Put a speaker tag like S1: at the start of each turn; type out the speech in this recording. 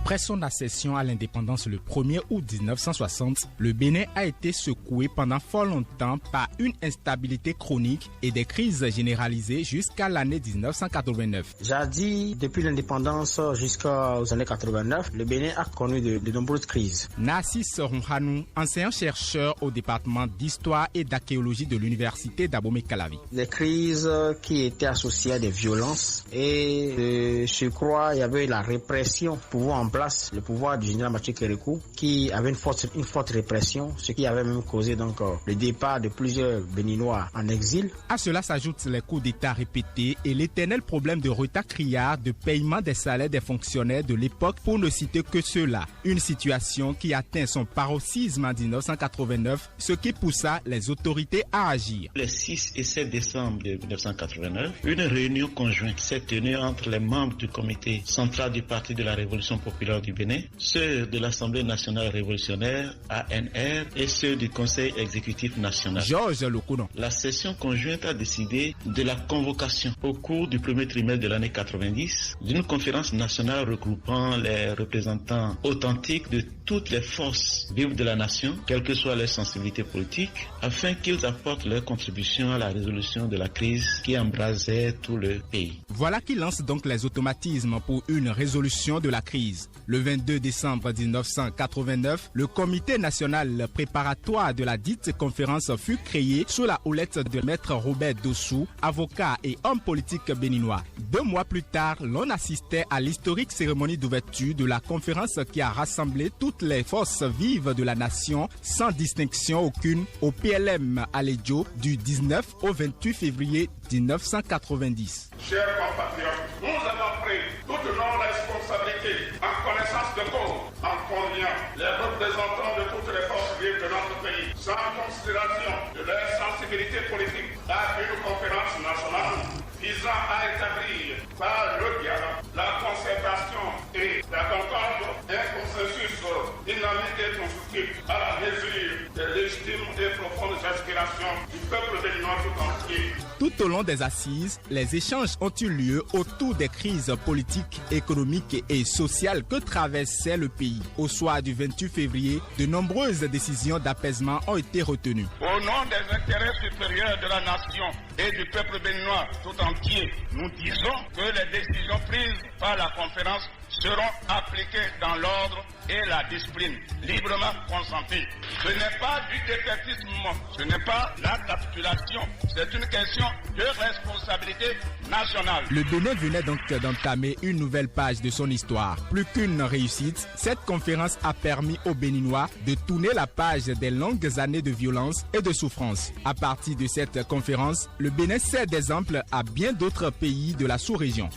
S1: Après son accession à l'indépendance le 1er août 1960, le Bénin a été secoué pendant fort longtemps par une instabilité chronique et des crises généralisées jusqu'à l'année 1989.
S2: Jadis, depuis l'indépendance jusqu'aux années 89, le Bénin a connu de nombreuses crises.
S1: Narcisse Ronhanou, enseignant-chercheur au département d'histoire et d'archéologie de l'université d'Abomey-Calavi.
S2: Des crises qui étaient associées à des violences et je crois il y avait la répression pouvoir en place, le pouvoir du général Mathieu Kérékou qui avait une forte répression, ce qui avait même causé donc le départ de plusieurs Béninois en exil.
S1: À cela s'ajoutent les coups d'État répétés et l'éternel problème de retard criard de paiement des salaires des fonctionnaires de l'époque, pour ne citer que ceux-là. Une situation qui atteint son paroxysme en 1989, ce qui poussa les autorités à agir.
S3: Le 6 et 7 décembre 1989, une réunion conjointe s'est tenue entre les membres du comité central du Parti de la Révolution populaire du Bénin, ceux de l'Assemblée nationale révolutionnaire, ANR, et ceux du Conseil exécutif national.
S1: Georges Lokono.
S3: La session conjointe a décidé de la convocation au cours du premier trimestre de l'année 90 d'une conférence nationale regroupant les représentants authentiques de toutes les forces vives de la nation, quelles que soient leurs sensibilités politiques, afin qu'ils apportent leur contribution à la résolution de la crise qui embrasait tout le pays.
S1: Voilà qui lance donc les automatismes pour une résolution de la crise. Le 22 décembre 1989, le comité national préparatoire de la dite conférence fut créé sous la houlette de maître Robert Dossou, avocat et homme politique béninois. 2 mois plus tard, l'on assistait à l'historique cérémonie d'ouverture de la conférence qui a rassemblé toutes les forces vives de la nation sans distinction aucune au PLM à Lédio du 19 au 28 février 1990.
S4: Chers compatriotes, nous avons pris toutes nos responsabilités en connaissance de cause, en conviant les représentants de toutes les forces vives de notre pays, sans considération de leur sensibilité politique, à une conférence nationale visant à établir par le dialogue, la concertation et la concorde un consensus dynamique et constructif à la mesure des légitimes et profondes aspirations du peuple béninois tout entier.
S1: Tout au long des assises, les échanges ont eu lieu autour des crises politiques, économiques et sociales que traversait le pays. Au soir du 28 février, de nombreuses décisions d'apaisement ont été retenues.
S4: Au nom des intérêts supérieurs de la nation et du peuple béninois tout entier, nous disons que les décisions prises par la conférence seront appliquées dans l'ordre et la discipline, librement consenties. Ce n'est pas du défaitisme, ce n'est pas la capitulation, c'est une question de responsabilité nationale.
S1: Le Bénin venait donc d'entamer une nouvelle page de son histoire. Plus qu'une réussite, cette conférence a permis aux Béninois de tourner la page des longues années de violence et de souffrance. À partir de cette conférence, le Bénin sert d'exemple à bien d'autres pays de la sous-région.